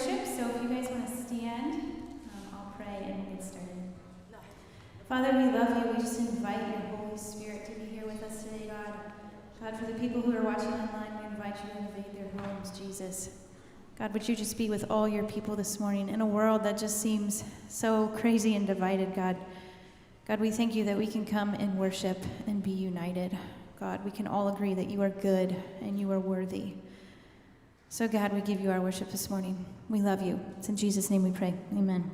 worship, so if you guys want to stand, I'll pray and we'll get started. Father, we love you. We just invite your Holy Spirit to be here with us today, God. God, for the people who are watching online, we invite you to invade their homes, Jesus. God, would you just be with all your people this morning in a world that just seems so crazy and divided, God. God, we thank you that we can come and worship and be united. God, we can all agree that you are good and you are worthy. So, God, we give you our worship this morning. We love you. It's in Jesus' name we pray. Amen.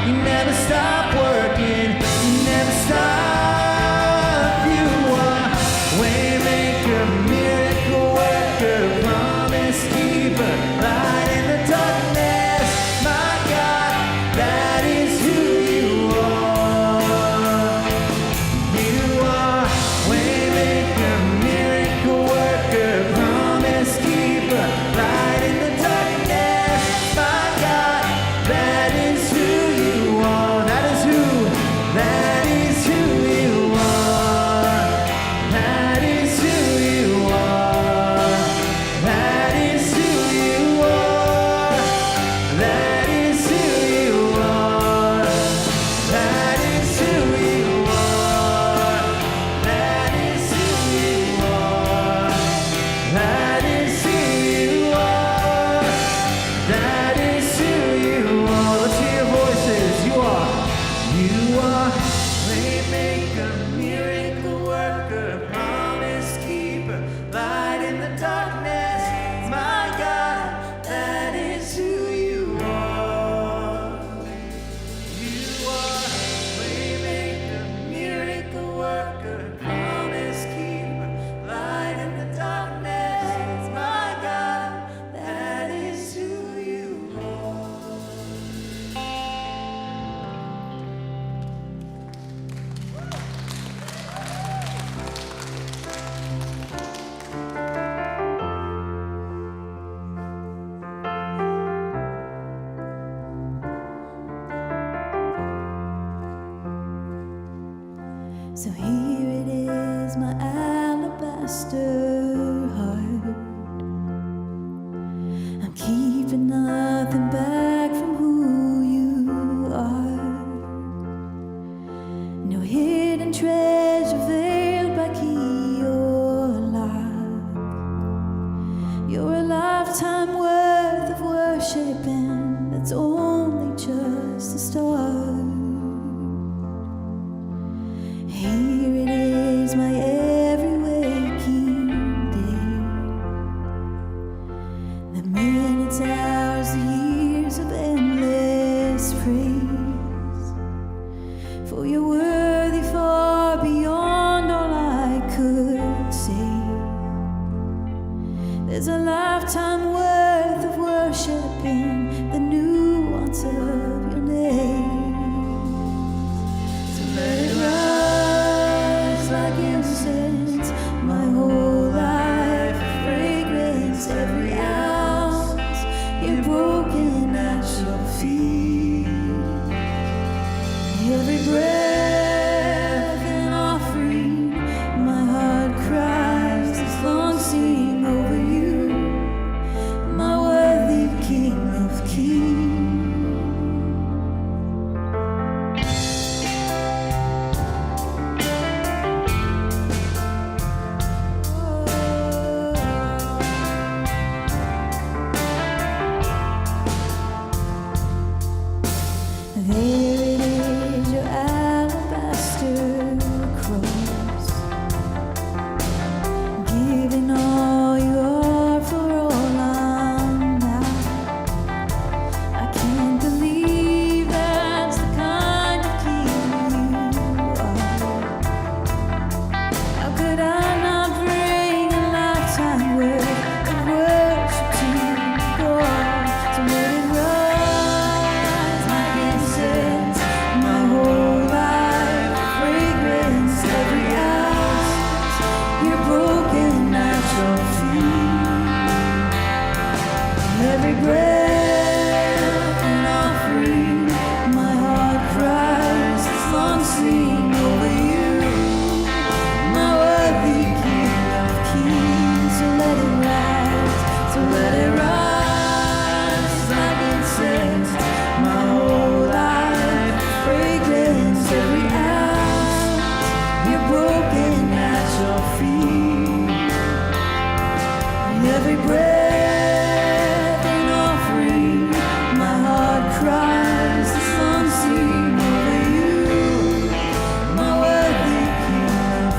You never stop working. So here it is, my alabaster heart. I'm keeping nothing back from who you are. No hidden treasure veiled by key or lock. You're a lifetime worth of worship, and that's only just the start. Here it is, my every waking day. The minutes, hours, the years of endless praise. For you're worthy far beyond all I could say. There's a lifetime worth of worship in the nuance of your name. So let it rise like incense, my whole life a fragrance, every ounce you're broken at your feet. Every breath an offering, my heart cries this long sing over you, my worthy King of Kings. There it is, your alabaster cross, giving all you are for all I'm not. I can't believe that's the kind of king you are. How could I not bring a lifetime worth of worship to God? So let it rise like incense, my whole life a fragrance, every ounce you're broken at your feet. Every breath an offering, my heart cries this long sing over you, my worthy King of Kings. So let it rise, so let it rise like incense, my whole life fragrance, every ounce you're broken at your feet. Every breath an offering, my heart cries this long sing over you, my worthy King of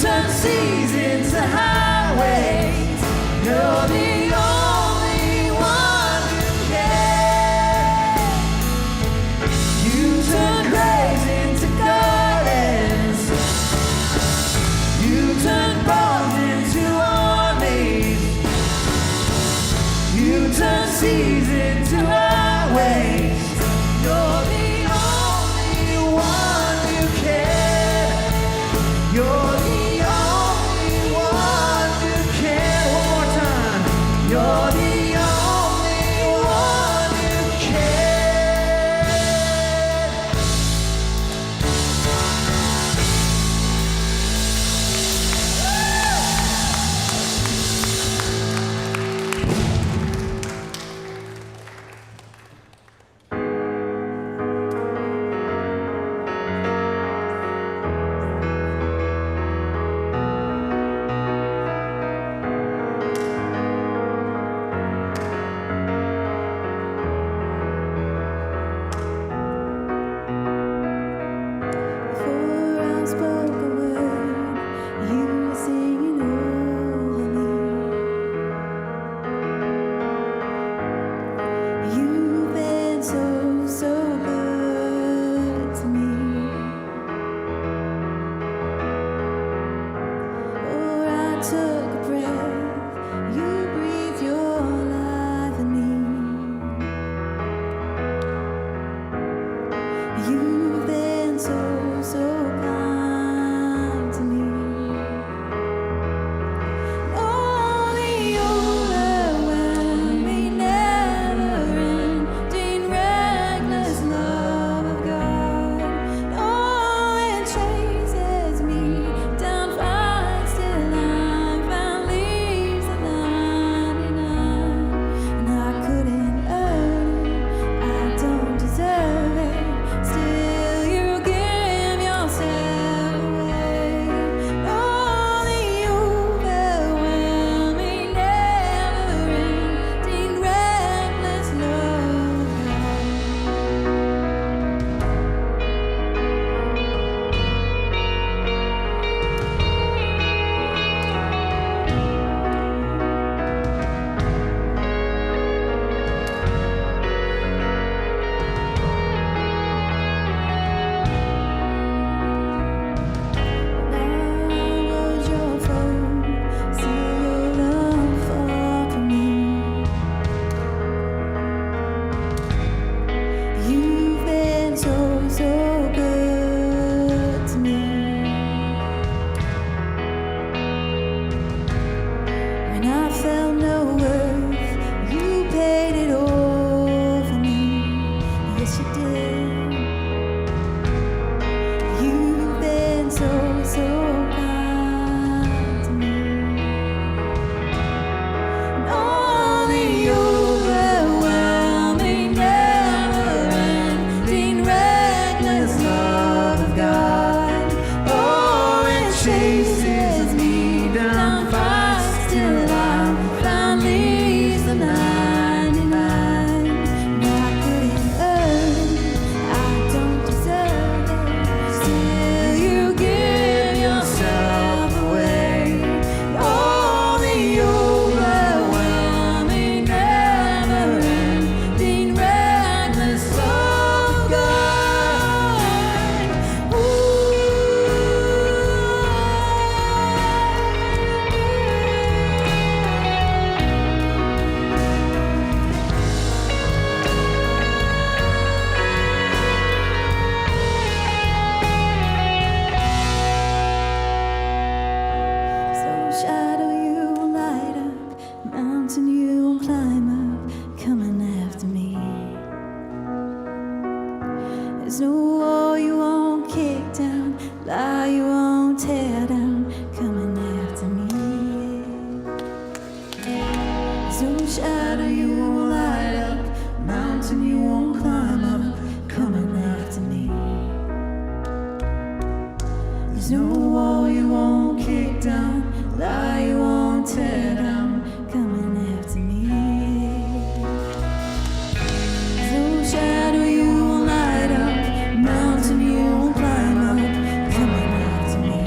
turn seas into highways. You're the only one who can. You turn graves into gardens. You turn bombs into armies. You turn seas into highways. You're the only one who can. You're the only one who can. One more time. You're the only one who can. Before I spoke a word, you were singing over me. You've been so, so good to me. Before I took a breath, you breathed your life in me. You've been so, so kind to me. Oh, the overwhelming, never-ending, reckless love of God. Oh, it chases me down, fights till I'm found, leaves the 99. And I couldn't earn it, I don't deserve it. Still, you give yourself away. Oh, the overwhelming, never-ending, reckless love of God. I was your foe, still your love fought for me. You've been so, so good to me. When I felt no worth, you paid it all for me. Yes, you did. You've been so, so kind to me. And all the overwhelming, never-ending, reckless love of God. Oh, it chases me down, fights till I'm found, leaves the 99. And I couldn't earn it, I don't deserve it. Still, you give yourself away. Oh, the overwhelming, never-ending, reckless love of God. So shadow you will light up, mountain you will climb up, coming after me. There's no wall you won't kick down, lie you won't tear down, coming after me. There's no shadow you won't light up, mountain you won't climb up, coming after me. There's no wall you won't kick down, lie you won't tear down, coming after me. There's no shadow you won't light up, mountain you won't climb up, coming after me.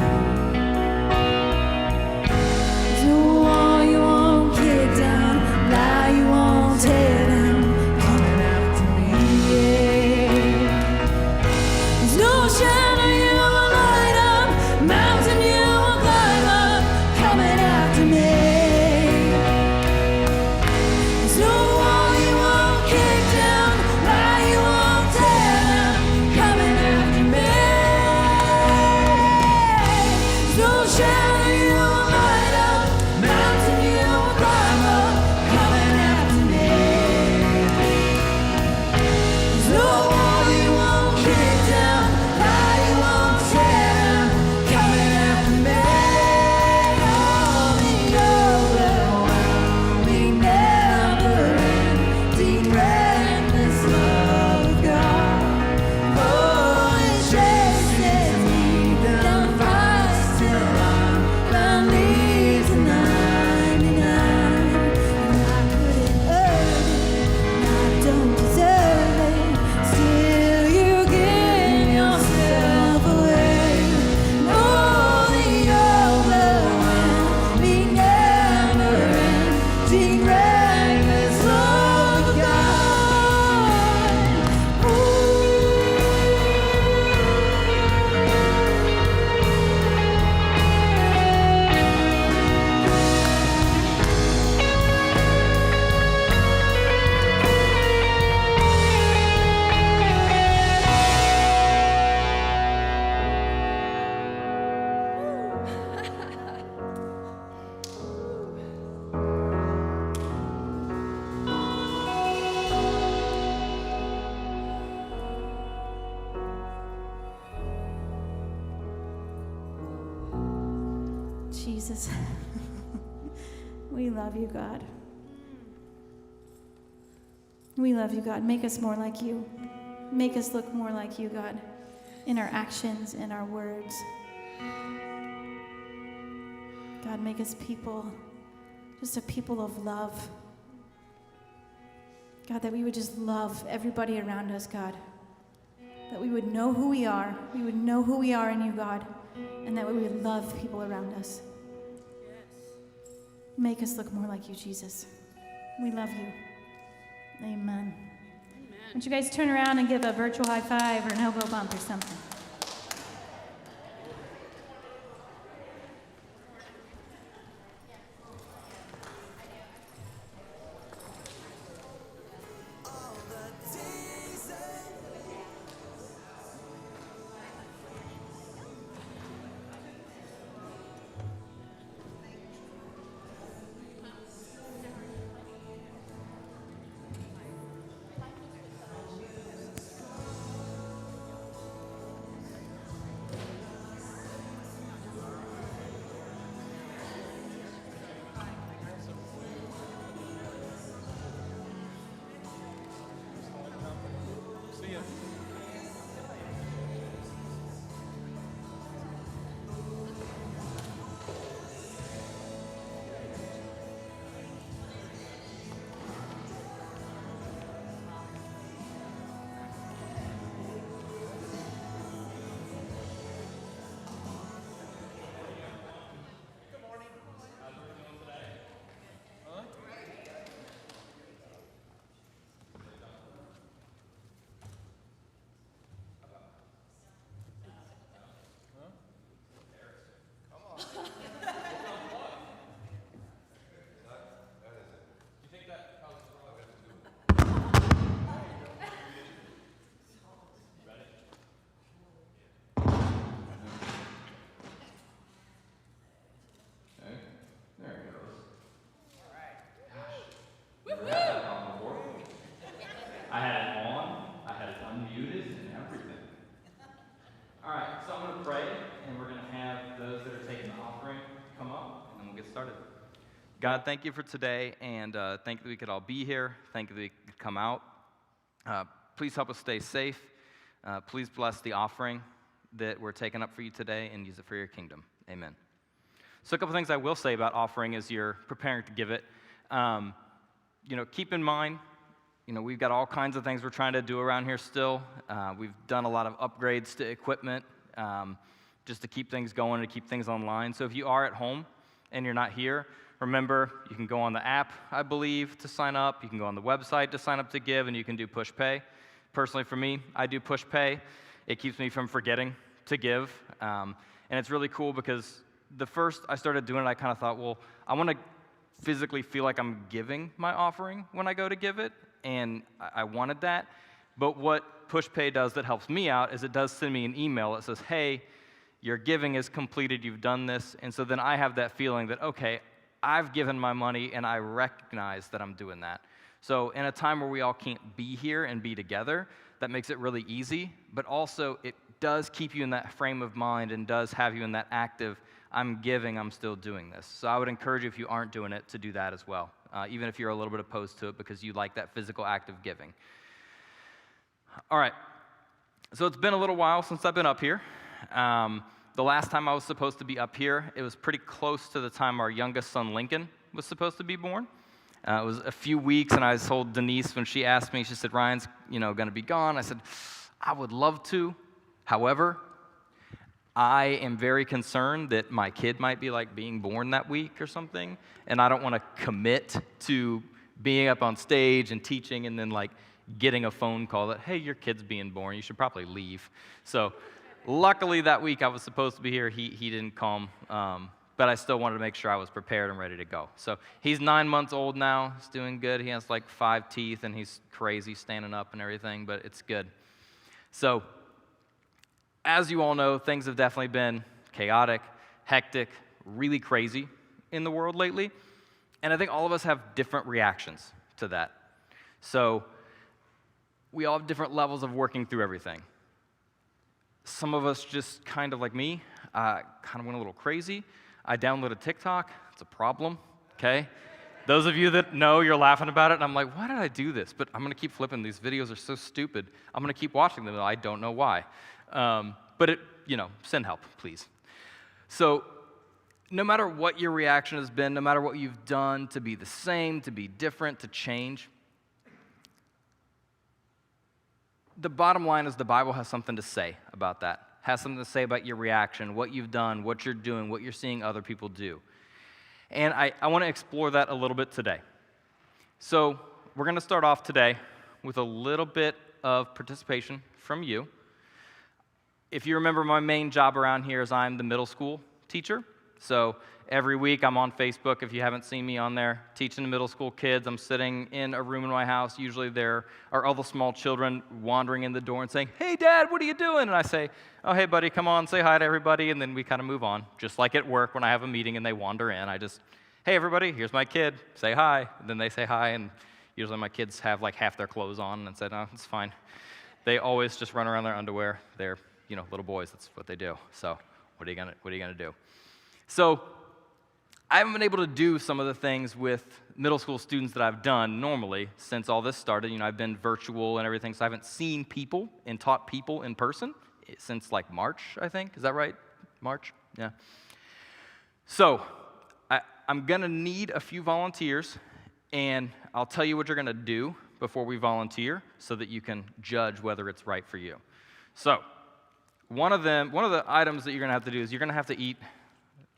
Jesus. We love you, God. We love you, God. Make us more like you. Make us look more like you, God, in our actions, in our words. God, make us people, just a people of love. God, that we would just love everybody around us, God. That we would know who we are. We would know who we are in you, God. And that we would love people around us. Make us look more like you, Jesus. We love you. Amen. Why don't you guys turn around and give a virtual high five or an elbow bump or something? I had it on, I had it unmuted, and everything. All right, so I'm going to pray, and we're going to have those that are taking the offering come up, and then we'll get started. God, thank you for today, and thank you that we could all be here. Thank you that we could come out. Please help us stay safe. Please bless the offering that we're taking up for you today and use it for your kingdom. Amen. So a couple things I will say about offering as you're preparing to give it. Keep in mind, we've got all kinds of things we're trying to do around here still. We've done a lot of upgrades to equipment just to keep things going, to keep things online. So if you are at home and you're not here, remember, you can go on the app, I believe, to sign up. You can go on the website to sign up to give, and you can do push pay. Personally, for me, I do push pay. It keeps me from forgetting to give. And it's really cool because the first I started doing it, I kind of thought, well, I want to physically feel like I'm giving my offering when I go to give it, and I wanted that. But what push pay does that helps me out is it does send me an email that says, hey, Your giving is completed, you've done this, and so then I have that feeling that, okay, I've given my money and I recognize that I'm doing that. So in a time where we all can't be here and be together, that makes it really easy, but also it does keep you in that frame of mind and does have you in that active, I'm giving, I'm still doing this. So I would encourage you, if you aren't doing it, to do that as well, even if you're a little bit opposed to it because you like that physical act of giving. All right, so it's been a little while since I've been up here. The last time I was supposed to be up here, it was pretty close to the time our youngest son, Lincoln, was supposed to be born. It was a few weeks, and I told Denise when she asked me, she said, Ryan's going to be gone. I said, I would love to. However, I am very concerned that my kid might be like being born that week or something, and I don't want to commit to being up on stage and teaching and then like getting a phone call that, hey, your kid's being born, you should probably leave. So luckily that week I was supposed to be here, he didn't come, but I still wanted to make sure I was prepared and ready to go. So he's 9 months old now, he's doing good, he has like 5 teeth and he's crazy standing up and everything, but it's good. So as you all know, things have definitely been chaotic, hectic, really crazy in the world lately, and I think all of us have different reactions to that. So we all have different levels of working through everything. Some of us just kind of like me, kind of went a little crazy. I downloaded TikTok. It's a problem, okay? Those of you that know, you're laughing about it, and I'm like, why did I do this? But I'm going to keep flipping. These videos are so stupid. I'm going to keep watching them, and I don't know why. But it, send help, please. So no matter what your reaction has been, no matter what you've done to be the same, to be different, to change, the bottom line is the Bible has something to say about that, has something to say about your reaction, what you've done, what you're doing, what you're seeing other people do. And I want to explore that a little bit today. So we're going to start off today with a little bit of participation from you. If you remember, my main job around here is I'm the middle school teacher. So every week I'm on Facebook. If you haven't seen me on there, teaching the middle school kids. I'm sitting in a room in my house. Usually there are all the small children wandering in the door and saying, hey, Dad, what are you doing? And I say, oh, hey, buddy, come on, say hi to everybody. And then we kind of move on. Just like at work when I have a meeting and they wander in, I just, hey, everybody, here's my kid. Say hi. And then they say hi. And usually my kids have like half their clothes on and say, no, it's fine. They always just run around in their underwear. They're, little boys. That's what they do. So what are you gonna do? So I haven't been able to do some of the things with middle school students that I've done normally since all this started. I've been virtual and everything, so I haven't seen people and taught people in person since like March, I think. Is that right? March? Yeah. So I'm going to need a few volunteers, and I'll tell you what you're going to do before we volunteer so that you can judge whether it's right for you. So one of the items that you're going to have to do is you're going to have to eat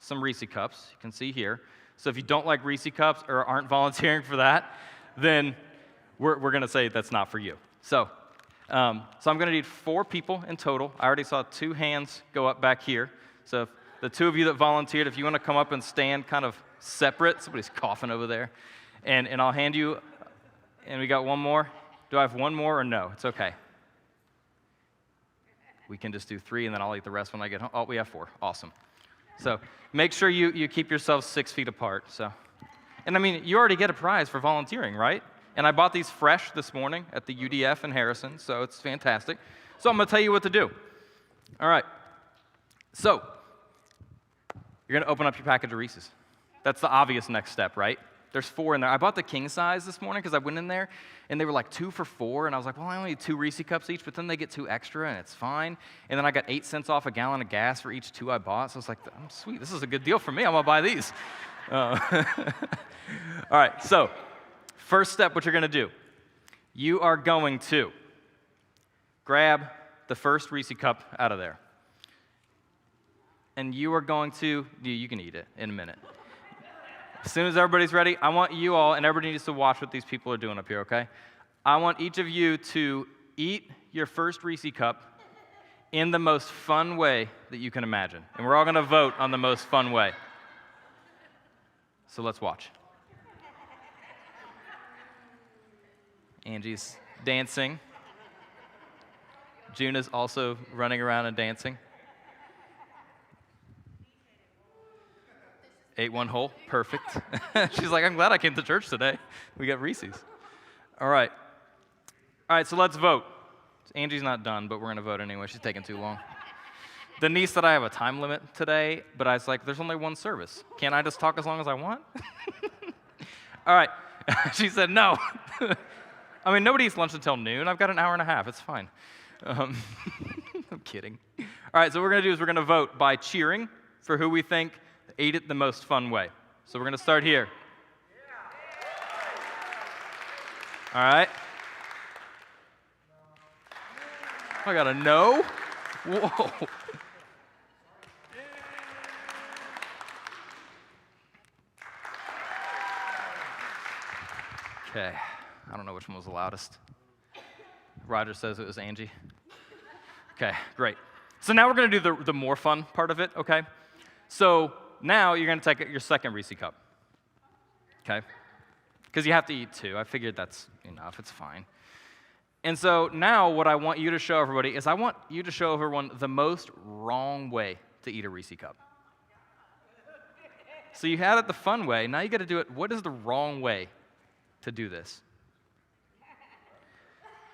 some Reese cups. You can see here. So if you don't like Reese cups or aren't volunteering for that, then we're going to say that's not for you. So I'm going to need 4 people in total. I already saw 2 hands go up back here. So if the 2 of you that volunteered, if you want to come up and stand kind of separate, somebody's coughing over there, and I'll hand you, and we got one more. Do I have one more or no? It's okay. We can just do 3, and then I'll eat the rest when I get home. Oh, we have 4. Awesome. So make sure you keep yourselves 6 feet apart. So, and I mean, you already get a prize for volunteering, right? And I bought these fresh this morning at the UDF in Harrison, so it's fantastic. So I'm going to tell you what to do. All right. So you're going to open up your package of Reese's. That's the obvious next step, right? There's 4 in there. I bought the king size this morning because I went in there, and they were like 2 for $4, and I was like, well, I only need 2 Reese cups each, but then they get 2 extra, and it's fine. And then I got 8 cents off a gallon of gas for each 2 I bought, so I was like, sweet, this is a good deal for me. I'm going to buy these. All right, so first step, what you're going to do, you are going to grab the first Reese cup out of there, and you are going to, you can eat it in a minute. As soon as everybody's ready, I want you all, and everybody needs to watch what these people are doing up here, okay? I want each of you to eat your first Reese cup in the most fun way that you can imagine. And we're all going to vote on the most fun way. So let's watch. Angie's dancing. Juna's also running around and dancing. Ate one whole, perfect. She's like, I'm glad I came to church today. We got Reese's. All right, so let's vote. Angie's not done, but we're going to vote anyway. She's taking too long. Denise said I have a time limit today, but I was like, there's only one service. Can't I just talk as long as I want? All right, she said no. I mean, nobody eats lunch until noon. I've got an hour and a half. It's fine. I'm kidding. All right, so what we're going to do is we're going to vote by cheering for who we think ate it the most fun way. So we're going to start here. All right. I got a no. Whoa. Okay. I don't know which one was the loudest. Roger says it was Angie. Okay, great. So now we're going to do the more fun part of it, okay? So now you're going to take your second Reese cup, okay? Because you have to eat two. I figured that's enough. It's fine. And so now what I want you to show everybody is I want you to show everyone the most wrong way to eat a Reese cup. So you had it the fun way. Now you got to do it. What is the wrong way to do this?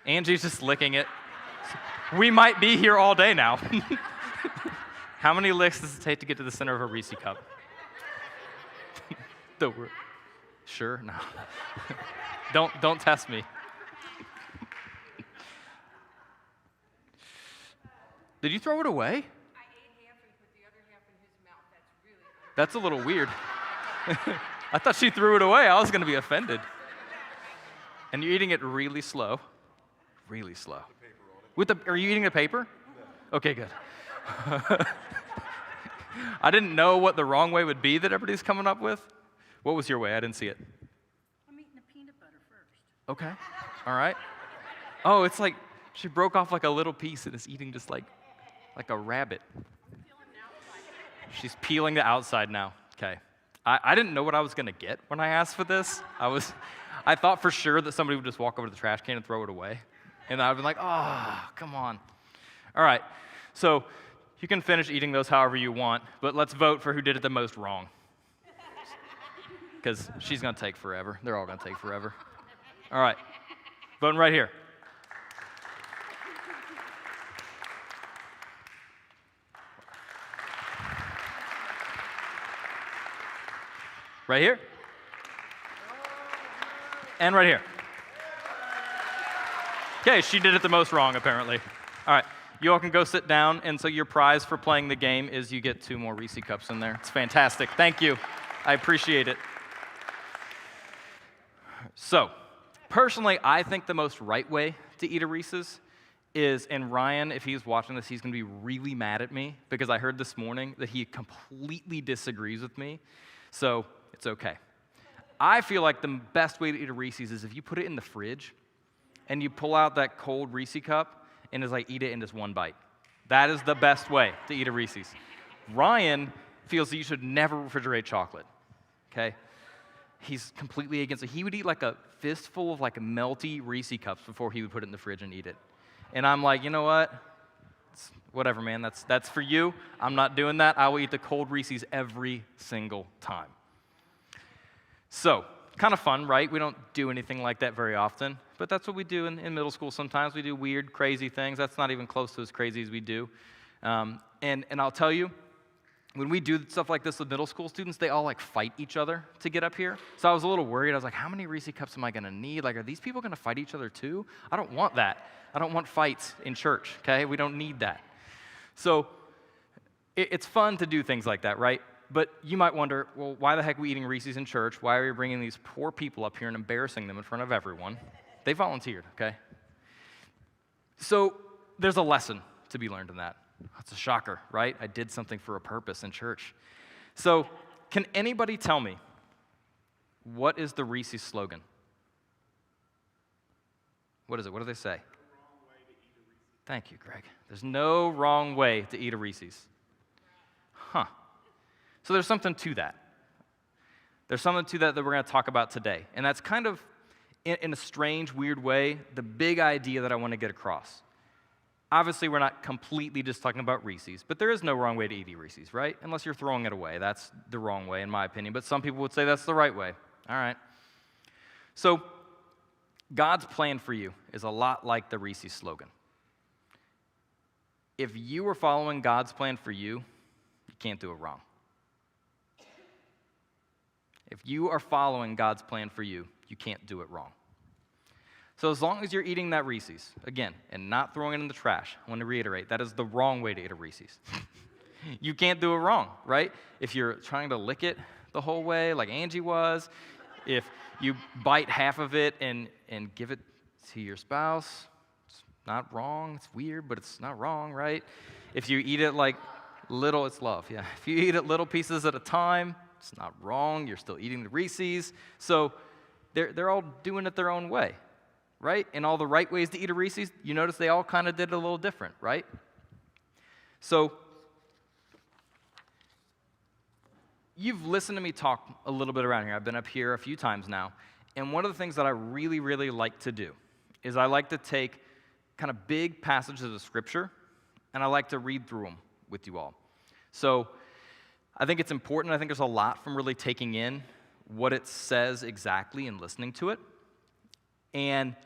Angie's just licking it. We might be here all day now. How many licks does it take to get to the center of a Reese cup? Sure? No. Don't test me. Did you throw it away? I ate half and put the other half in his mouth. That's a little weird. I thought she threw it away. I was going to be offended. And you're eating it really slow. Really slow. Are you eating the paper? No. Okay, good. I didn't know what the wrong way would be that everybody's coming up with. What was your way? I didn't see it. I'm eating the peanut butter first. Okay. All right. Oh, it's like she broke off like a little piece and is eating just like a rabbit. She's peeling the outside now. Okay. I didn't know what I was going to get when I asked for this. I thought for sure that somebody would just walk over to the trash can and throw it away. And I would be like, oh, come on. All right. So you can finish eating those however you want, but let's vote for who did it the most wrong. Because she's going to take forever. They're all going to take forever. All right. Voting right here. Right here. And right here. Okay, she did it the most wrong, apparently. All right, you all can go sit down, and so your prize for playing the game is you get 2 more Reese cups in there. It's fantastic. Thank you. I appreciate it. So, personally, I think the most right way to eat a Reese's is, and Ryan, if he's watching this, he's going to be really mad at me because I heard this morning that he completely disagrees with me, so it's okay. I feel like the best way to eat a Reese's is if you put it in the fridge and you pull out that cold Reese cup and just like eat it in just one bite. That is the best way to eat a Reese's. Ryan feels that you should never refrigerate chocolate, okay? He's completely against it. He would eat like a fistful of like melty Reese cups before he would put it in the fridge and eat it. And I'm like, you know what? It's whatever, man. That's for you. I'm not doing that. I will eat the cold Reese's every single time. So, kind of fun, right? We don't do anything like that very often, but that's what we do in middle school sometimes. We do weird, crazy things. That's not even close to as crazy as we do. And I'll tell you, when we do stuff like this with middle school students, they all like fight each other to get up here. So I was a little worried. I was like, how many Reese cups am I going to need? Like, are these people going to fight each other too? I don't want that. I don't want fights in church, okay? We don't need that. So it's fun to do things like that, right? But you might wonder, well, why the heck are we eating Reese's in church? Why are we bringing these poor people up here and embarrassing them in front of everyone? They volunteered, okay? So there's a lesson to be learned in that. That's a shocker, right? I did something for a purpose in church. So can anybody tell me, what is the Reese's slogan? What is it? What do they say? Thank you, Greg. There's no wrong way to eat a Reese's. Huh. So there's something to that. There's something to that we're going to talk about today. And that's kind of, in a strange, weird way, the big idea that I want to get across. Obviously, we're not completely just talking about Reese's, but there is no wrong way to eat Reese's, right? Unless you're throwing it away. That's the wrong way, in my opinion. But some people would say that's the right way. All right. So, God's plan for you is a lot like the Reese's slogan. If you are following God's plan for you, you can't do it wrong. If you are following God's plan for you, you can't do it wrong. So as long as you're eating that Reese's, again, and not throwing it in the trash, I want to reiterate, that is the wrong way to eat a Reese's. You can't do it wrong, right? If you're trying to lick it the whole way, like Angie was, if you bite half of it and give it to your spouse, it's not wrong. It's weird, but it's not wrong, right? If you eat it like little, it's love, yeah. If you eat it little pieces at a time, it's not wrong. You're still eating the Reese's. So they're all doing it their own way, right? And all the right ways to eat a Reese's, you notice they all kind of did it a little different, right? So you've listened to me talk a little bit around here. I've been up here a few times now. And one of the things that I really, really like to do is I like to take kind of big passages of Scripture, and I like to read through them with you all. So I think it's important. I think there's a lot from really taking in what it says exactly and listening to it. And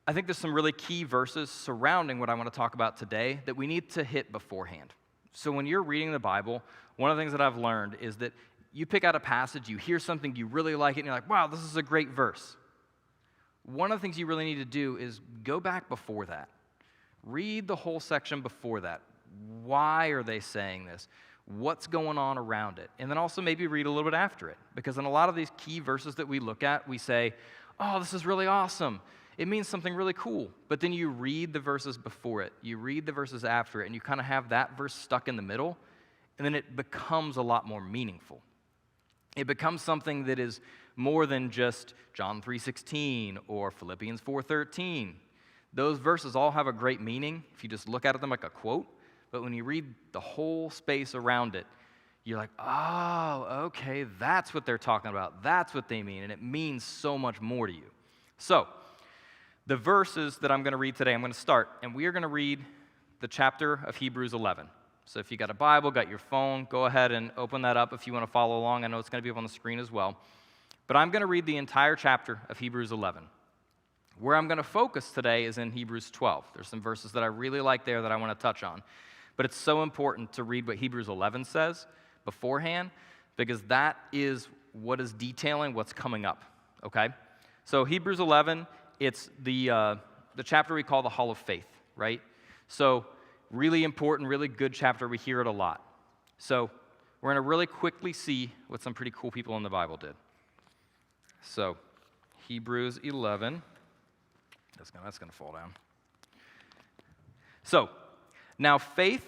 I think there's some really key verses surrounding what I want to talk about today that we need to hit beforehand. So when you're reading the Bible, one of the things that I've learned is that you pick out a passage, you hear something, you really like it, and you're like, wow, this is a great verse. One of the things you really need to do is go back before that. Read the whole section before that. Why are they saying this? What's going on around it? And then also maybe read a little bit after it. Because in a lot of these key verses that we look at, we say, oh, this is really awesome. It means something really cool. But then you read the verses before it. You read the verses after it, and you kind of have that verse stuck in the middle, and then it becomes a lot more meaningful. It becomes something that is more than just John 3:16 or Philippians 4:13. Those verses all have a great meaning if you just look at them like a quote. But when you read the whole space around it, you're like, oh, okay, that's what they're talking about. That's what they mean, and it means so much more to you. So, the verses that I'm going to read today, I'm going to start, and we are going to read the chapter of Hebrews 11. So if you got a Bible, got your phone, go ahead and open that up if you want to follow along. I know it's going to be up on the screen as well. But I'm going to read the entire chapter of Hebrews 11. Where I'm going to focus today is in Hebrews 12. There's some verses that I really like there that I want to touch on. But it's so important to read what Hebrews 11 says beforehand, because that is what is detailing what's coming up, okay? So Hebrews 11, it's the chapter we call the Hall of Faith, right? So really important, really good chapter. We hear it a lot. So we're going to really quickly see what some pretty cool people in the Bible did. So Hebrews 11. That's going to fall down. So, now faith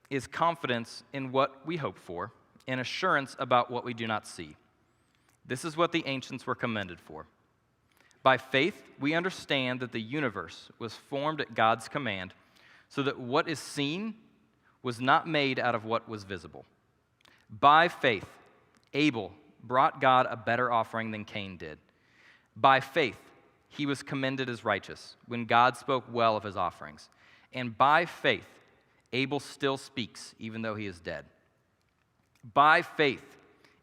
is confidence in what we hope for and assurance about what we do not see. This is what the ancients were commended for. By faith, we understand that the universe was formed at God's command, so that what is seen was not made out of what was visible. By faith, Abel brought God a better offering than Cain did. By faith, he was commended as righteous when God spoke well of his offerings. And by faith, Abel still speaks, even though he is dead. By faith,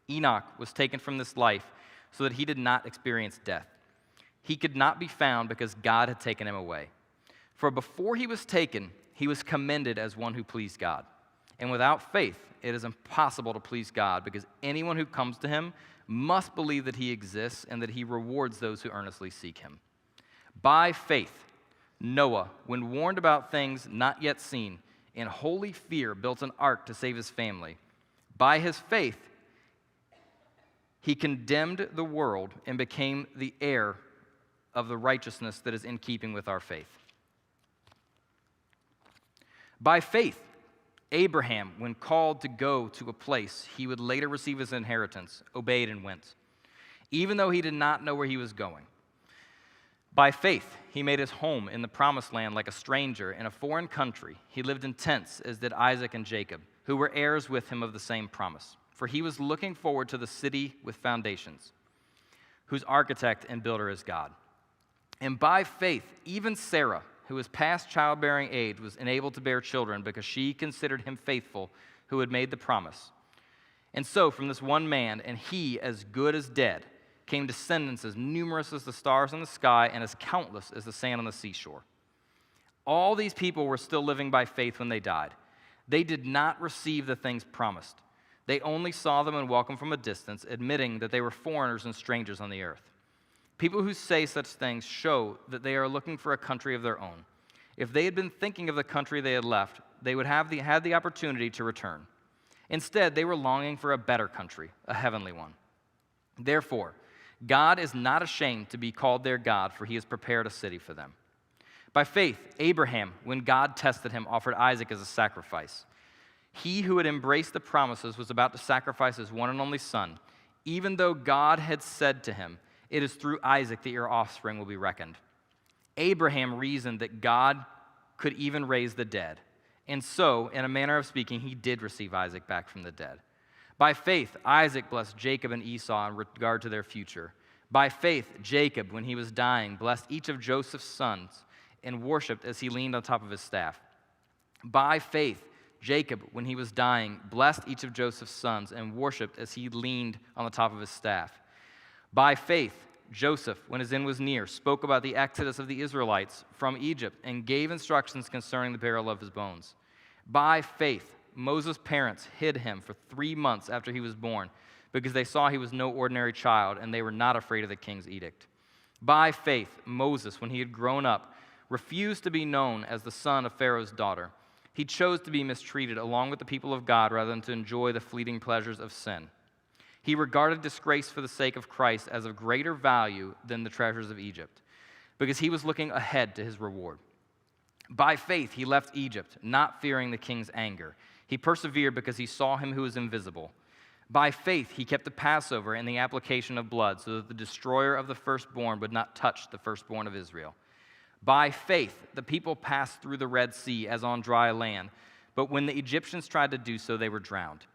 Enoch was taken from this life so that he did not experience death. He could not be found because God had taken him away. For before he was taken, he was commended as one who pleased God. And without faith, it is impossible to please God, because anyone who comes to him must believe that he exists and that he rewards those who earnestly seek him. By faith, Noah, when warned about things not yet seen, in holy fear built an ark to save his family. By his faith, he condemned the world and became the heir of the righteousness that is in keeping with our faith. By faith, Abraham, when called to go to a place he would later receive his inheritance, obeyed and went, even though he did not know where he was going. By faith, he made his home in the promised land like a stranger in a foreign country. He lived in tents, as did Isaac and Jacob, who were heirs with him of the same promise. For he was looking forward to the city with foundations, whose architect and builder is God. And by faith, even Sarah, who was past childbearing age, was unable to bear children because she considered him faithful who had made the promise. And so from this one man, and he as good as dead, came descendants as numerous as the stars in the sky and as countless as the sand on the seashore. All these people were still living by faith when they died. They did not receive the things promised. They only saw them and welcomed from a distance, admitting that they were foreigners and strangers on the earth. People who say such things show that they are looking for a country of their own. If they had been thinking of the country they had left, they would have had the opportunity to return. Instead, they were longing for a better country, a heavenly one. Therefore, God is not ashamed to be called their God, for he has prepared a city for them. By faith, Abraham, when God tested him, offered Isaac as a sacrifice. He who had embraced the promises was about to sacrifice his one and only son, even though God had said to him, "It is through Isaac that your offspring will be reckoned." Abraham reasoned that God could even raise the dead. And so, in a manner of speaking, he did receive Isaac back from the dead. By faith, Isaac blessed Jacob and Esau in regard to their future. By faith, Jacob, when he was dying, blessed each of Joseph's sons and worshipped as he leaned on top of his staff. By faith, Jacob, when he was dying, blessed each of Joseph's sons and worshipped as he leaned on the top of his staff. By faith, Joseph, when his end was near, spoke about the exodus of the Israelites from Egypt and gave instructions concerning the burial of his bones. By faith, Moses' parents hid him for 3 months after he was born because they saw he was no ordinary child and they were not afraid of the king's edict. By faith, Moses, when he had grown up, refused to be known as the son of Pharaoh's daughter. He chose to be mistreated along with the people of God rather than to enjoy the fleeting pleasures of sin. He regarded disgrace for the sake of Christ as of greater value than the treasures of Egypt, because he was looking ahead to his reward. By faith, he left Egypt, not fearing the king's anger. He persevered because he saw him who was invisible. By faith, he kept the Passover and the application of blood so that the destroyer of the firstborn would not touch the firstborn of Israel. By faith, the people passed through the Red Sea as on dry land, but when the Egyptians tried to do so, they were drowned.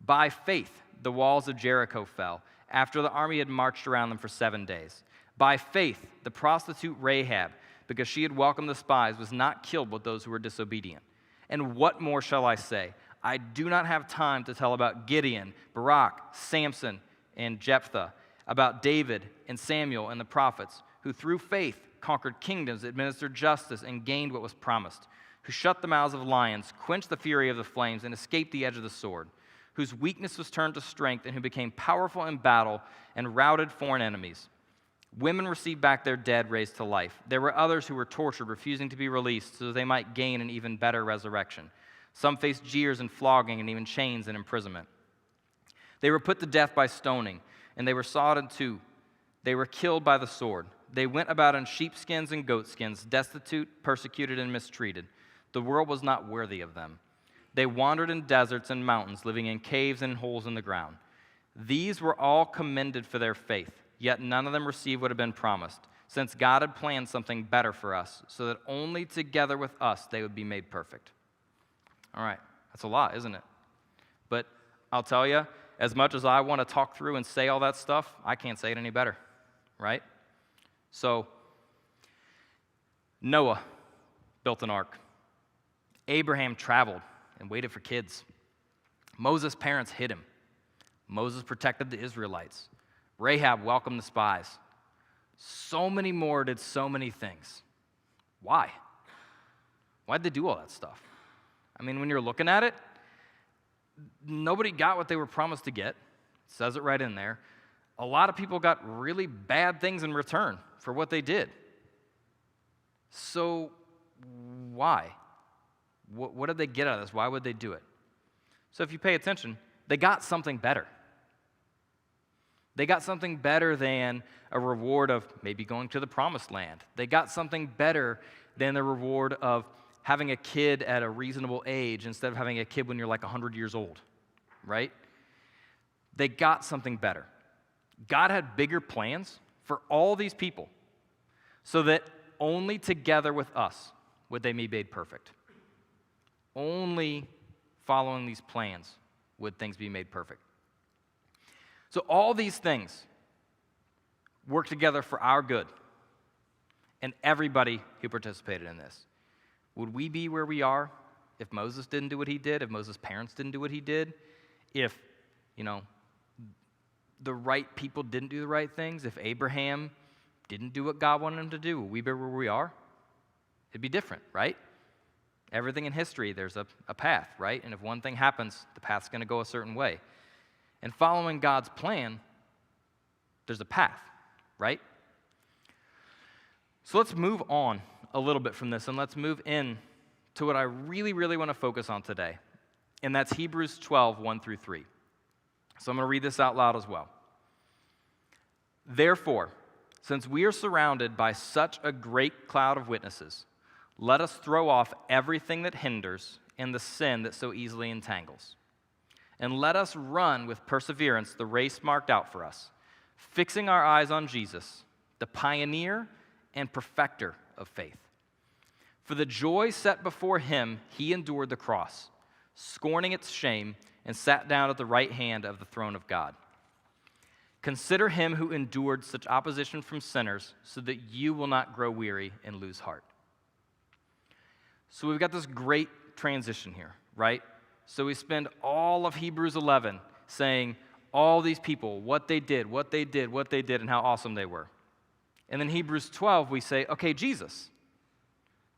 By faith, the walls of Jericho fell after the army had marched around them for 7 days. By faith, the prostitute Rahab, because she had welcomed the spies, was not killed with those who were disobedient. And what more shall I say? I do not have time to tell about Gideon, Barak, Samson, and Jephthah, about David and Samuel and the prophets, who through faith conquered kingdoms, administered justice, and gained what was promised, who shut the mouths of lions, quenched the fury of the flames, and escaped the edge of the sword, whose weakness was turned to strength, and who became powerful in battle and routed foreign enemies. Women received back their dead raised to life. There were others who were tortured, refusing to be released, so that they might gain an even better resurrection. Some faced jeers and flogging and even chains and imprisonment. They were put to death by stoning, and they were sawed in two. They were killed by the sword. They went about in sheepskins and goatskins, destitute, persecuted, and mistreated. The world was not worthy of them. They wandered in deserts and mountains, living in caves and holes in the ground. These were all commended for their faith, yet none of them received what had been promised, since God had planned something better for us, so that only together with us they would be made perfect. All right, that's a lot, isn't it? But I'll tell you, as much as I want to talk through and say all that stuff, I can't say it any better, right? So, Noah built an ark. Abraham traveled and waited for kids. Moses' parents hid him. Moses protected the Israelites. Rahab welcomed the spies. So many more did so many things. Why? Why'd they do all that stuff? I mean, when you're looking at it, nobody got what they were promised to get. It says it right in there. A lot of people got really bad things in return for what they did. So why? What did they get out of this? Why would they do it? So if you pay attention, they got something better. They got something better than a reward of maybe going to the promised land. They got something better than the reward of having a kid at a reasonable age instead of having a kid when you're like 100 years old, right? They got something better. God had bigger plans for all these people so that only together with us would they be made perfect. Only following these plans would things be made perfect. So all these things work together for our good and everybody who participated in this. Would we be where we are if Moses didn't do what he did, if Moses' parents didn't do what he did, if, the right people didn't do the right things, if Abraham didn't do what God wanted him to do, would we be where we are? It'd be different, right? Everything in history, there's a path, right? And if one thing happens, the path's going to go a certain way. And following God's plan, there's a path, right? So let's move on a little bit from this, and let's move in to what I really, really want to focus on today, and that's Hebrews 12, 1 through 3. So I'm going to read this out loud as well. Therefore, since we are surrounded by such a great cloud of witnesses, let us throw off everything that hinders and the sin that so easily entangles. And let us run with perseverance the race marked out for us, fixing our eyes on Jesus, the pioneer and perfecter of faith. For the joy set before him, he endured the cross, scorning its shame, and sat down at the right hand of the throne of God. Consider him who endured such opposition from sinners, so that you will not grow weary and lose heart. So we've got this great transition here, right? So we spend all of Hebrews 11 saying all these people, what they did, and how awesome they were. And then Hebrews 12, we say, okay, Jesus.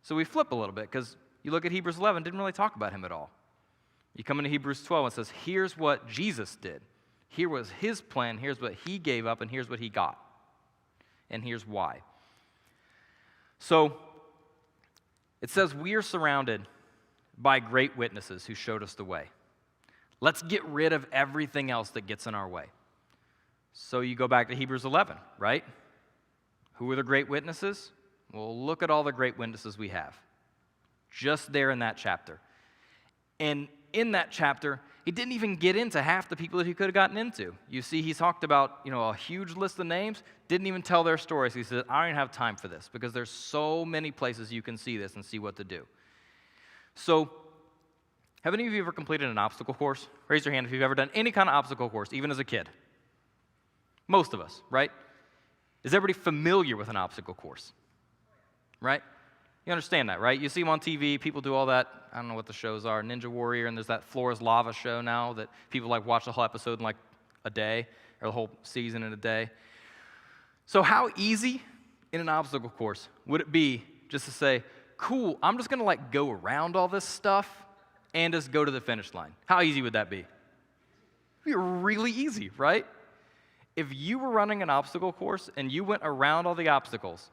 So we flip a little bit, because you look at Hebrews 11, didn't really talk about him at all. You come into Hebrews 12 and it says, here's what Jesus did. Here was his plan, here's what he gave up, and here's what he got. And here's why. So it says we are surrounded by great witnesses who showed us the way. Let's get rid of everything else that gets in our way. So you go back to Hebrews 11, right? Who are the great witnesses? Well, look at all the great witnesses we have. Just there in that chapter. And in that chapter, he didn't even get into half the people that he could have gotten into. You see, he talked about, a huge list of names, didn't even tell their stories. He said, I don't even have time for this, because there's so many places you can see this and see what to do. So, have any of you ever completed an obstacle course? Raise your hand if you've ever done any kind of obstacle course, even as a kid. Most of us, right? Is everybody familiar with an obstacle course? Right? You understand that, right? You see them on TV, people do all that, I don't know what the shows are, Ninja Warrior, and there's that Floor is Lava show now that people watch the whole episode in a day, or the whole season in a day. So how easy in an obstacle course would it be just to say, cool, I'm just going to go around all this stuff and just go to the finish line? How easy would that be? It'd be really easy, right? If you were running an obstacle course and you went around all the obstacles,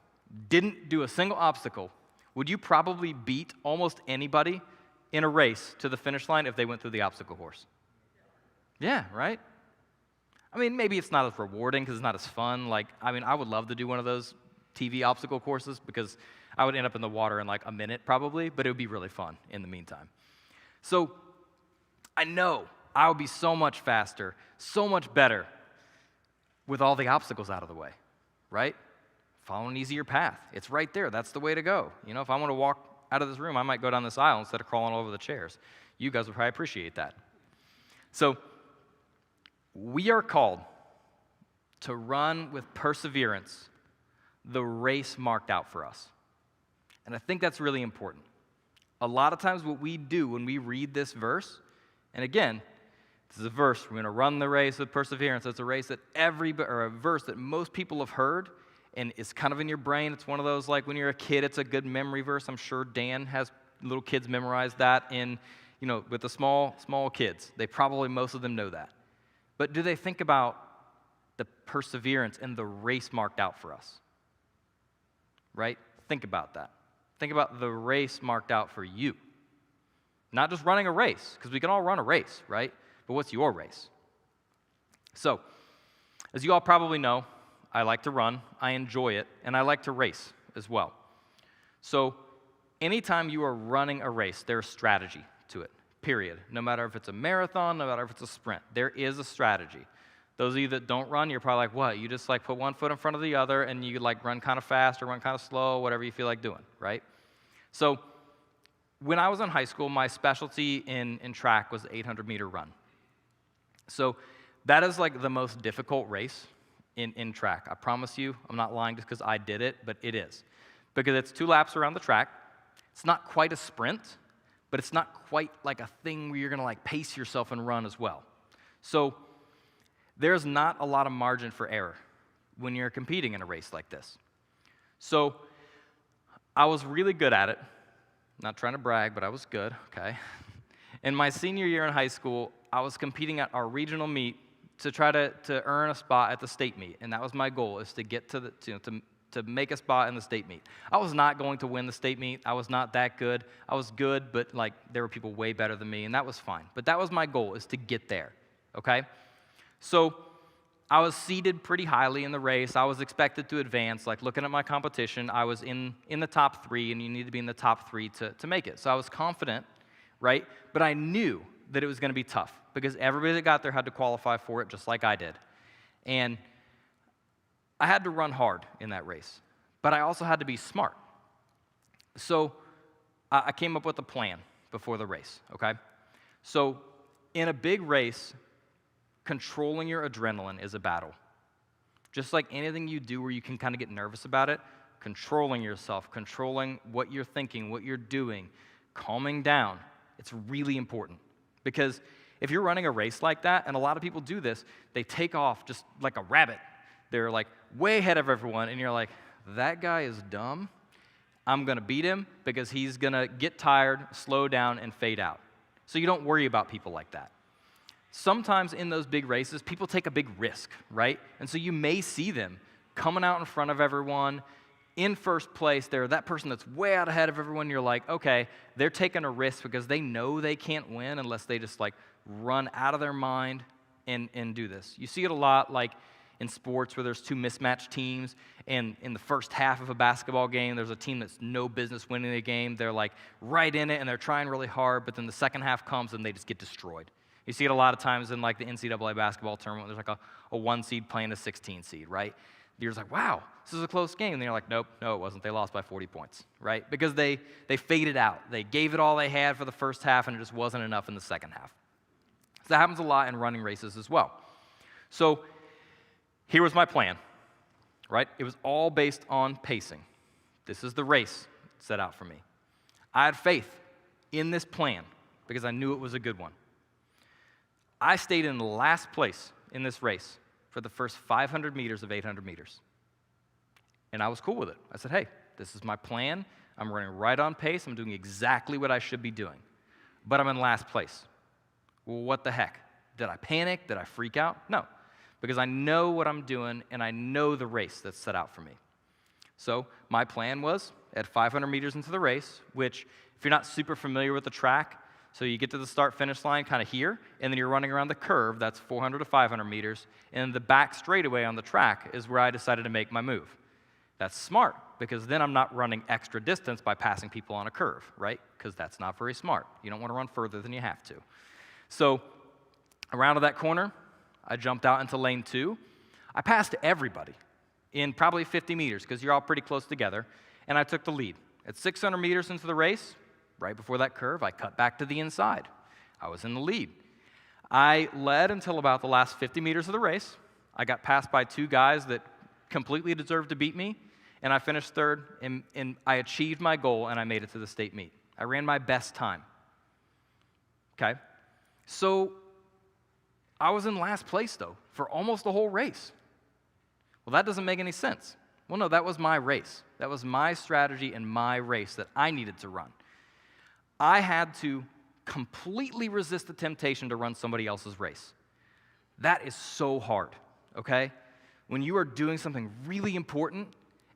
didn't do a single obstacle, would you probably beat almost anybody in a race to the finish line if they went through the obstacle course? Yeah, right? I mean, maybe it's not as rewarding because it's not as fun. I would love to do one of those TV obstacle courses because I would end up in the water in a minute probably, but it would be really fun in the meantime. So I know I would be so much faster, so much better with all the obstacles out of the way, right? Follow an easier path. It's right there. That's the way to go. If I want to walk out of this room, I might go down this aisle instead of crawling all over the chairs. You guys would probably appreciate that. So we are called to run with perseverance the race marked out for us. And I think that's really important. A lot of times what we do when we read this verse, and again, this is a verse, we're going to run the race with perseverance. It's a race that a verse that most people have heard, and it's kind of in your brain. It's one of those, when you're a kid, it's a good memory verse. I'm sure Dan has little kids memorize that with the small kids. Most of them know that. But do they think about the perseverance and the race marked out for us? Right? Think about that. Think about the race marked out for you. Not just running a race, because we can all run a race, right? But what's your race? So, as you all probably know, I like to run, I enjoy it, and I like to race as well. So, anytime you are running a race, there's strategy to it, period. No matter if it's a marathon, no matter if it's a sprint, there is a strategy. Those of you that don't run, you're probably like, what? You just put one foot in front of the other, and you run kind of fast or run kind of slow, whatever you feel like doing, right? So, when I was in high school, my specialty in track was the 800-meter run. So, that is the most difficult race in track. I promise you, I'm not lying just because I did it, but it is. Because it's 2 laps around the track. It's not quite a sprint, but it's not quite like a thing where you're going to like pace yourself and run as well. So there's not a lot of margin for error when you're competing in a race like this. So I was really good at it. Not trying to brag, but I was good, okay? In my senior year in high school, I was competing at our regional meet to try to earn a spot at the state meet, and that was my goal, is to get to to make a spot in the state meet. I was not going to win the state meet. I was not that good. I was good, but like there were people way better than me, and that was fine. But that was my goal, is to get there, okay? So I was seeded pretty highly in the race. I was expected to advance. Like looking at my competition, I was in the top 3, and you need to be in the top 3 to make it. So I was confident, right? But I knew that it was going to be tough because everybody that got there had to qualify for it just like I did. And I had to run hard in that race, but I also had to be smart. So I came up with a plan before the race, okay? So in a big race, controlling your adrenaline is a battle. Just like anything you do where you can kind of get nervous about it, controlling yourself, controlling what you're thinking, what you're doing, calming down, it's really important. Because if you're running a race like that, and a lot of people do this, they take off just like a rabbit. They're like way ahead of everyone, and you're like, that guy is dumb. I'm going to beat him because he's going to get tired, slow down, and fade out. So you don't worry about people like that. Sometimes in those big races, people take a big risk, right? And so you may see them coming out in front of everyone, in first place. They're that person that's way out ahead of everyone. You're like, okay, they're taking a risk because they know they can't win unless they just like run out of their mind and do this. You see it a lot like in sports where there's 2 mismatched teams, and in the first half of a basketball game, there's a team that's no business winning the game. They're like right in it, and they're trying really hard, but then the second half comes, and they just get destroyed. You see it a lot of times in like the NCAA basketball tournament. There's like a 1 seed playing a 16 seed, right? You're just like, wow, this is a close game. And you're like, nope, no, it wasn't. They lost by 40 points, right? Because they faded out. They gave it all they had for the first half, and it just wasn't enough in the second half. So that happens a lot in running races as well. So here was my plan, right? It was all based on pacing. This is the race set out for me. I had faith in this plan because I knew it was a good one. I stayed in last place in this race for the first 500 meters of 800 meters. And I was cool with it. I said, hey, this is my plan. I'm running right on pace. I'm doing exactly what I should be doing. But I'm in last place. Well, what the heck? Did I panic? Did I freak out? No. Because I know what I'm doing, and I know the race that's set out for me. So my plan was, at 500 meters into the race, which, if you're not super familiar with the track, so you get to the start-finish line kind of here, and then you're running around the curve, that's 400 to 500 meters, and the back straightaway on the track is where I decided to make my move. That's smart, because then I'm not running extra distance by passing people on a curve, right? Because that's not very smart. You don't want to run further than you have to. So around to that corner, I jumped out into lane 2. I passed everybody in probably 50 meters because you're all pretty close together, and I took the lead. At 600 meters into the race, right before that curve, I cut back to the inside. I was in the lead. I led until about the last 50 meters of the race. I got passed by 2 guys that completely deserved to beat me, and I finished third, and I achieved my goal, and I made it to the state meet. I ran my best time. Okay? So I was in last place, though, for almost the whole race. Well, that doesn't make any sense. Well, no, that was my race. That was my strategy and my race that I needed to run. I had to completely resist the temptation to run somebody else's race. That is so hard, okay? When you are doing something really important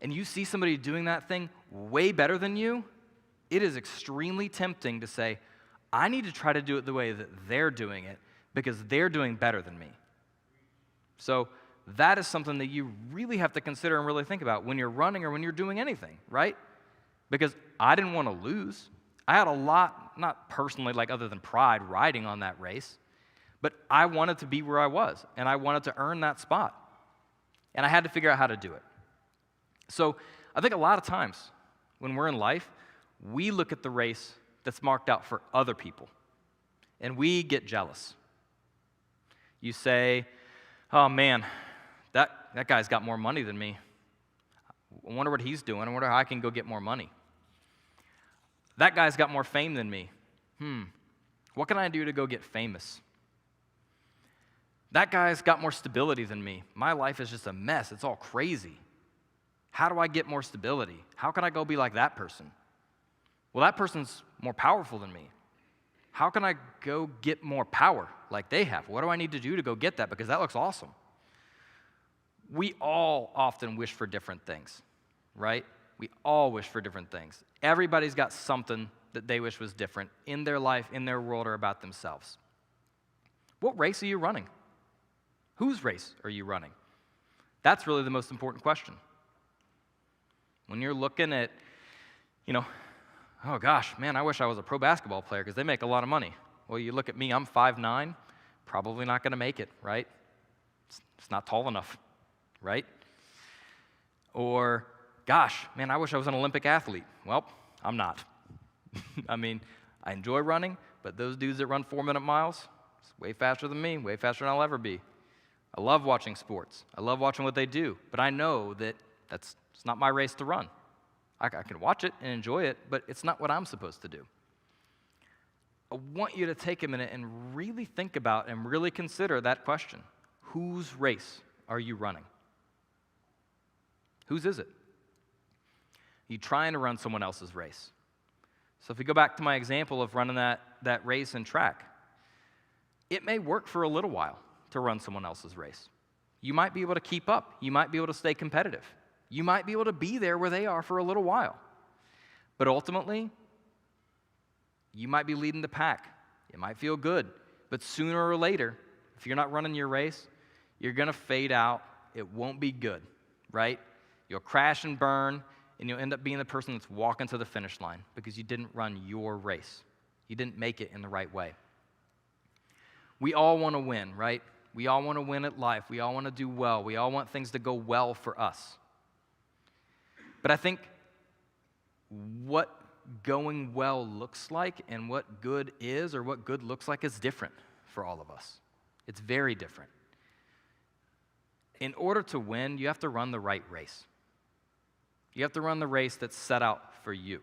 and you see somebody doing that thing way better than you, it is extremely tempting to say, I need to try to do it the way that they're doing it, because they're doing better than me. So that is something that you really have to consider and really think about when you're running or when you're doing anything, right? Because I didn't want to lose. I had a lot, not personally, like other than pride, riding on that race, but I wanted to be where I was, and I wanted to earn that spot. And I had to figure out how to do it. So I think a lot of times when we're in life, we look at the race that's marked out for other people, and we get jealous. You say, oh man, that guy's got more money than me. I wonder what he's doing. I wonder how I can go get more money. That guy's got more fame than me. What can I do to go get famous? That guy's got more stability than me. My life is just a mess. It's all crazy. How do I get more stability? How can I go be like that person? Well, that person's more powerful than me. How can I go get more power like they have? What do I need to do to go get that? Because that looks awesome. We all often wish for different things, right? We all wish for different things. Everybody's got something that they wish was different in their life, in their world, or about themselves. What race are you running? Whose race are you running? That's really the most important question. When you're looking at, oh gosh, man, I wish I was a pro basketball player because they make a lot of money. Well, you look at me, I'm 5'9", probably not going to make it, right? It's not tall enough, right? Or, gosh, man, I wish I was an Olympic athlete. Well, I'm not. I mean, I enjoy running, but those dudes that run 4-minute miles, it's way faster than me, way faster than I'll ever be. I love watching sports. I love watching what they do, but I know that it's not my race to run. I can watch it and enjoy it, but it's not what I'm supposed to do. I want you to take a minute and really think about and really consider that question. Whose race are you running? Whose is it? Are you trying to run someone else's race? So if we go back to my example of running that race in track, it may work for a little while to run someone else's race. You might be able to keep up. You might be able to stay competitive. You might be able to be there where they are for a little while. But ultimately, you might be leading the pack. It might feel good. But sooner or later, if you're not running your race, you're going to fade out. It won't be good, right? You'll crash and burn, and you'll end up being the person that's walking to the finish line because you didn't run your race. You didn't make it in the right way. We all want to win, right? We all want to win at life. We all want to do well. We all want things to go well for us. But I think what going well looks like and what good is or what good looks like is different for all of us. It's very different. In order to win, you have to run the right race. You have to run the race that's set out for you.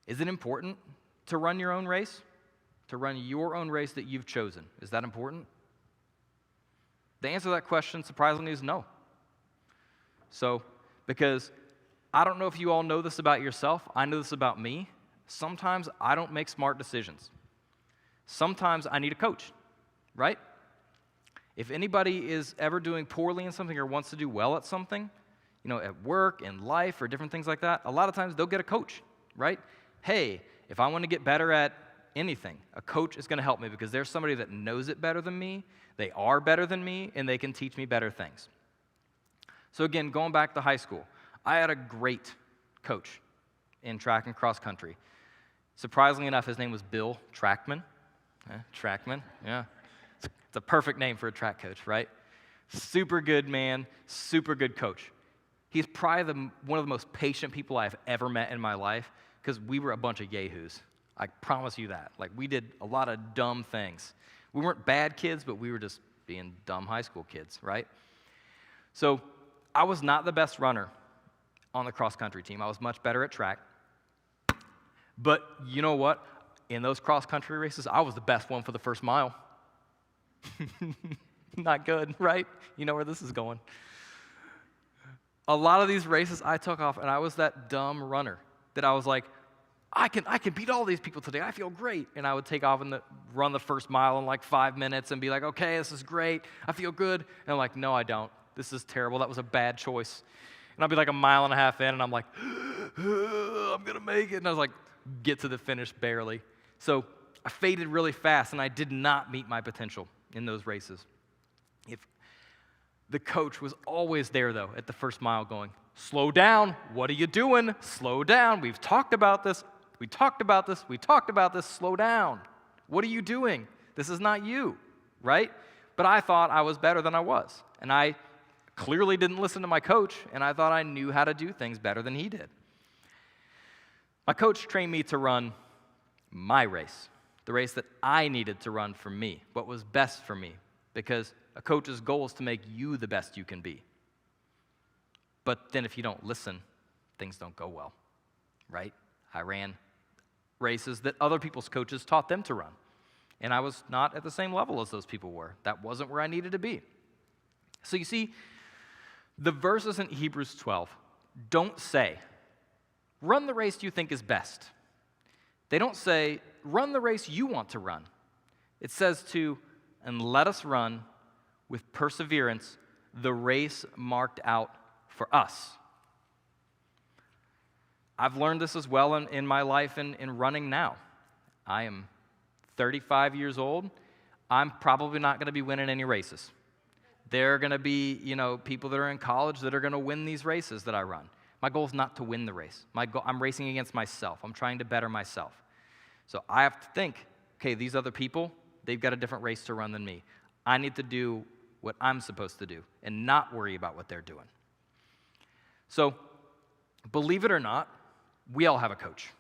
Is it important to run your own race? To run your own race that you've chosen? Is that important? The answer to that question, surprisingly, is no. So, because I don't know if you all know this about yourself, I know this about me. Sometimes I don't make smart decisions. Sometimes I need a coach, right? If anybody is ever doing poorly in something or wants to do well at something, at work, in life, or different things like that, a lot of times they'll get a coach, right? Hey, if I want to get better at anything, a coach is going to help me because there's somebody that knows it better than me, they are better than me, and they can teach me better things. So again, going back to high school, I had a great coach in track and cross country. Surprisingly enough, his name was Bill Trackman. Trackman, yeah. It's a perfect name for a track coach, right? Super good man, super good coach. He's probably one of the most patient people I've ever met in my life because we were a bunch of yahoos. I promise you that. Like, we did a lot of dumb things. We weren't bad kids, but we were just being dumb high school kids, right? So I was not the best runner on the cross-country team. I was much better at track. But you know what? In those cross-country races, I was the best one for the first mile. Not good, right? You know where this is going. A lot of these races I took off, and I was that dumb runner that I was like, I can beat all these people today. I feel great. And I would take off and run the first mile in like 5 minutes and be like, okay, this is great. I feel good. And I'm like, no, I don't. This is terrible. That was a bad choice. And I'll be like a mile and a half in, and I'm like, I'm going to make it. And I was like, get to the finish barely. So I faded really fast, and I did not meet my potential in those races. The coach was always there, though, at the first mile going, slow down. What are you doing? Slow down. We've talked about this. We talked about this. We talked about this. Slow down. What are you doing? This is not you, right? But I thought I was better than I was. And I clearly didn't listen to my coach, and I thought I knew how to do things better than he did. My coach trained me to run my race, the race that I needed to run for me, what was best for me, because a coach's goal is to make you the best you can be. But then if you don't listen, things don't go well, right? I ran races that other people's coaches taught them to run. And I was not at the same level as those people were. That wasn't where I needed to be. So you see, the verses in Hebrews 12 don't say, run the race you think is best. They don't say, run the race you want to run. It says and let us run with perseverance the race marked out for us. I've learned this as well in my life in running now. I am 35 years old. I'm probably not going to be winning any races. There are going to be, people that are in college that are going to win these races that I run. My goal is not to win the race. I'm racing against myself. I'm trying to better myself. So I have to think, okay, these other people, they've got a different race to run than me. I need to do what I'm supposed to do and not worry about what they're doing. So, believe it or not, we all have a coach.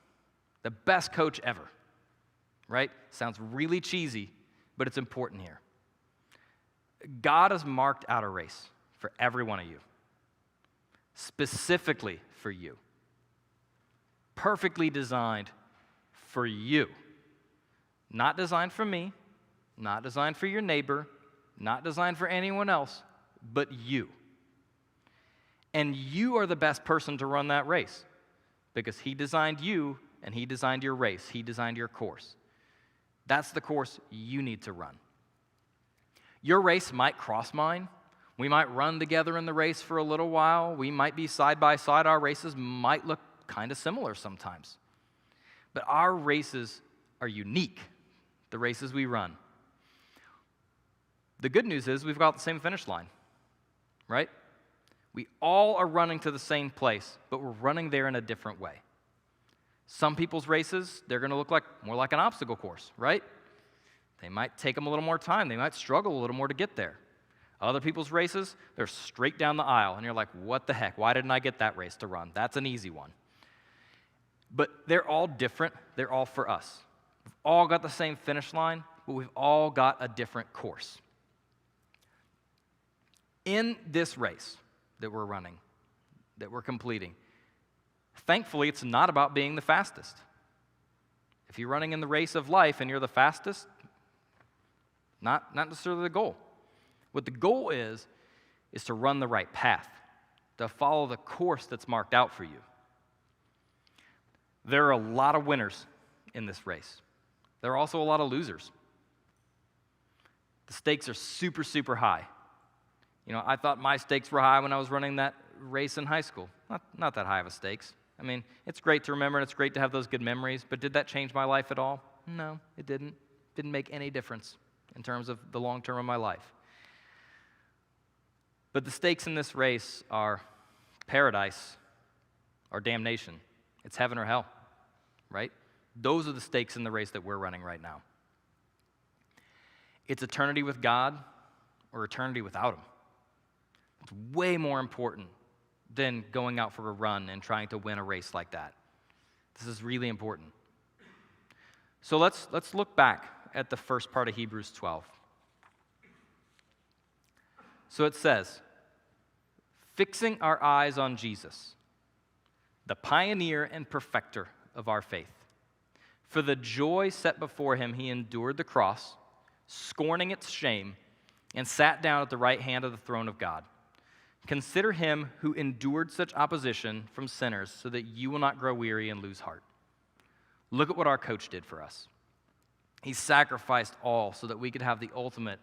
The best coach ever, right? Sounds really cheesy, but it's important here. God has marked out a race for every one of you, specifically for you, perfectly designed for you, not designed for me, not designed for your neighbor, not designed for anyone else, but you. And you are the best person to run that race because he designed you and he designed your race. He designed your course. That's the course you need to run. Your race might cross mine. We might run together in the race for a little while. We might be side by side. Our races might look kind of similar sometimes. But our races are unique, the races we run. The good news is we've got the same finish line, right? We all are running to the same place, but we're running there in a different way. Some people's races, they're going to look more like an obstacle course, right? They might take them a little more time. They might struggle a little more to get there. Other people's races, they're straight down the aisle, and you're like, what the heck? Why didn't I get that race to run? That's an easy one. But they're all different. They're all for us. We've all got the same finish line, but we've all got a different course. In this race that we're running, that we're completing, thankfully, it's not about being the fastest. If you're running in the race of life and you're the fastest, not necessarily the goal. What the goal is to run the right path, to follow the course that's marked out for you. There are a lot of winners in this race. There are also a lot of losers. The stakes are super, super high. I thought my stakes were high when I was running that race in high school. Not that high of a stakes. I mean, it's great to remember, and it's great to have those good memories, but did that change my life at all? No, it didn't. Didn't make any difference in terms of the long term of my life. But the stakes in this race are paradise or damnation. It's heaven or hell, right? Those are the stakes in the race that we're running right now. It's eternity with God or eternity without Him. It's way more important than going out for a run and trying to win a race like that. This is really important. So let's look back at the first part of Hebrews 12. So it says, fixing our eyes on Jesus, the pioneer and perfecter of our faith. For the joy set before him, he endured the cross, scorning its shame, and sat down at the right hand of the throne of God. Consider him who endured such opposition from sinners so that you will not grow weary and lose heart. Look at what our coach did for us. He sacrificed all so that we could have the ultimate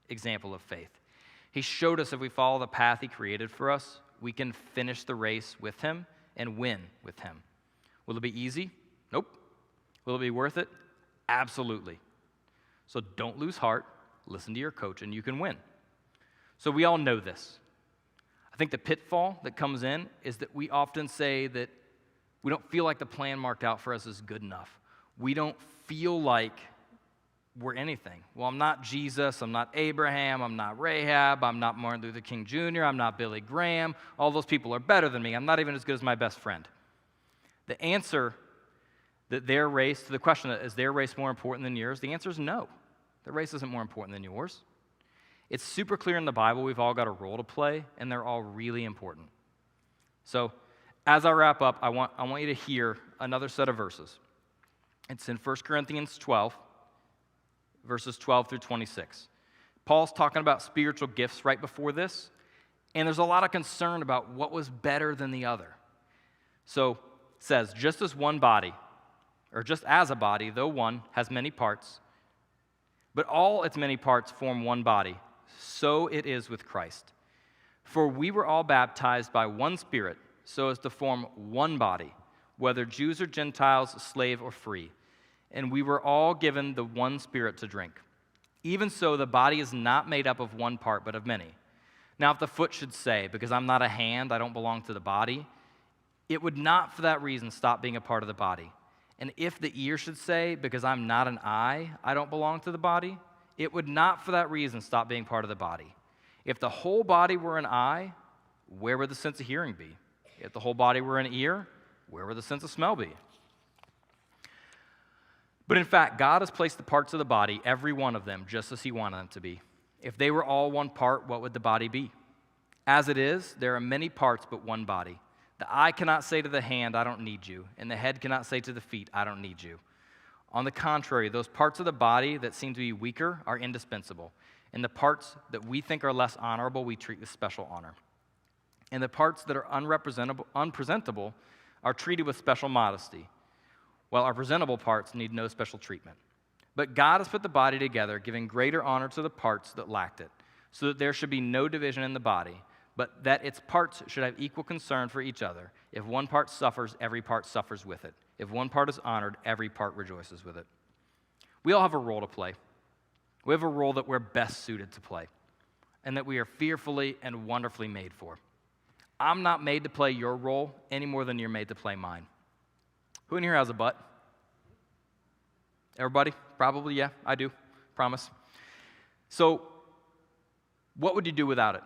example of faith. He showed us if we follow the path he created for us, we can finish the race with him and win with him. Will it be easy? Nope. Will it be worth it? Absolutely. So don't lose heart. Listen to your coach and you can win. So we all know this. I think the pitfall that comes in is that we often say that we don't feel like the plan marked out for us is good enough. We don't feel like we're anything. Well, I'm not Jesus, I'm not Abraham, I'm not Rahab, I'm not Martin Luther King Jr., I'm not Billy Graham. All those people are better than me. I'm not even as good as my best friend. The answer that their race, to the question, is their race more important than yours? The answer is no. Their race isn't more important than yours. It's super clear in the Bible we've all got a role to play, and they're all really important. So as I wrap up, I want you to hear another set of verses. It's in 1 Corinthians 12, verses 12 through 26. Paul's talking about spiritual gifts right before this, and there's a lot of concern about what was better than the other. So it says, just as one body, or just as a body, though one, has many parts, but all its many parts form one body, so it is with Christ. For we were all baptized by one Spirit, so as to form one body, whether Jews or Gentiles, slave or free. And we were all given the one Spirit to drink. Even so, the body is not made up of one part, but of many. Now, if the foot should say, because I'm not a hand, I don't belong to the body, it would not for that reason stop being a part of the body. And if the ear should say, because I'm not an eye, I don't belong to the body, it would not for that reason stop being part of the body. If the whole body were an eye, where would the sense of hearing be? If the whole body were an ear, where would the sense of smell be? But in fact, God has placed the parts of the body, every one of them, just as He wanted them to be. If they were all one part, what would the body be? As it is, there are many parts but one body. The eye cannot say to the hand, I don't need you, and the head cannot say to the feet, I don't need you. On the contrary, those parts of the body that seem to be weaker are indispensable, and the parts that we think are less honorable we treat with special honor. And the parts that are unpresentable are treated with special modesty, while our presentable parts need no special treatment. But God has put the body together, giving greater honor to the parts that lacked it, so that there should be no division in the body, but that its parts should have equal concern for each other. If one part suffers, every part suffers with it. If one part is honored, every part rejoices with it. We all have a role to play. We have a role that we're best suited to play, and that we are fearfully and wonderfully made for. I'm not made to play your role any more than you're made to play mine. Who in here has a butt? Everybody? Probably, yeah, I do. Promise. So, what would you do without it?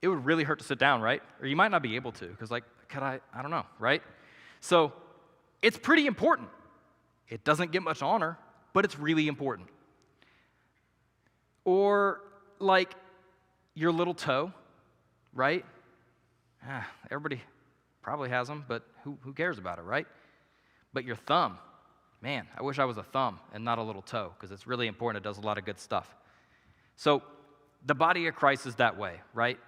It would really hurt to sit down, right? Or you might not be able to, because could I don't know, right? So, it's pretty important. It doesn't get much honor, but it's really important. Or, your little toe, right? Everybody probably has them, but who cares about it, right? But your thumb, man, I wish I was a thumb and not a little toe, because it's really important. It does a lot of good stuff. So the body of Christ is that way, right?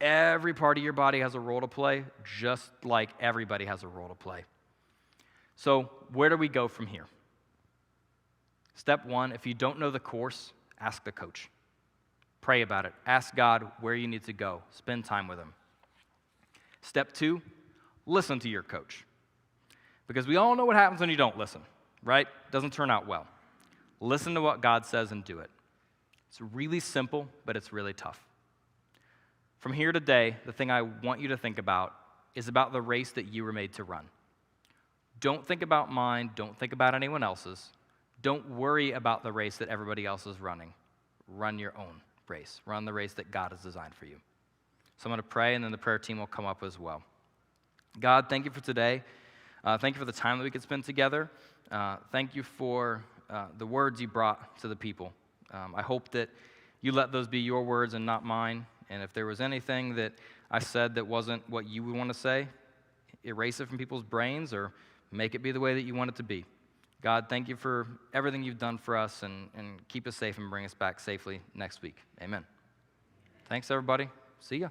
Every part of your body has a role to play, just like everybody has a role to play. So where do we go from here? Step one, if you don't know the course, ask the coach. Pray about it. Ask God where you need to go. Spend time with Him. Step two, listen to your coach. Because we all know what happens when you don't listen, right? It doesn't turn out well. Listen to what God says and do it. It's really simple, but it's really tough. From here today, the thing I want you to think about is about the race that you were made to run. Don't think about mine. Don't think about anyone else's. Don't worry about the race that everybody else is running. Run your own race. Run the race that God has designed for you. So I'm going to pray, and then the prayer team will come up as well. God, thank you for today. Thank you for the time that we could spend together. Thank you for the words you brought to the people. I hope that you let those be your words and not mine. And if there was anything that I said that wasn't what you would want to say, erase it from people's brains or make it be the way that you want it to be. God, thank you for everything you've done for us, and keep us safe and bring us back safely next week. Amen. Thanks, everybody. See ya.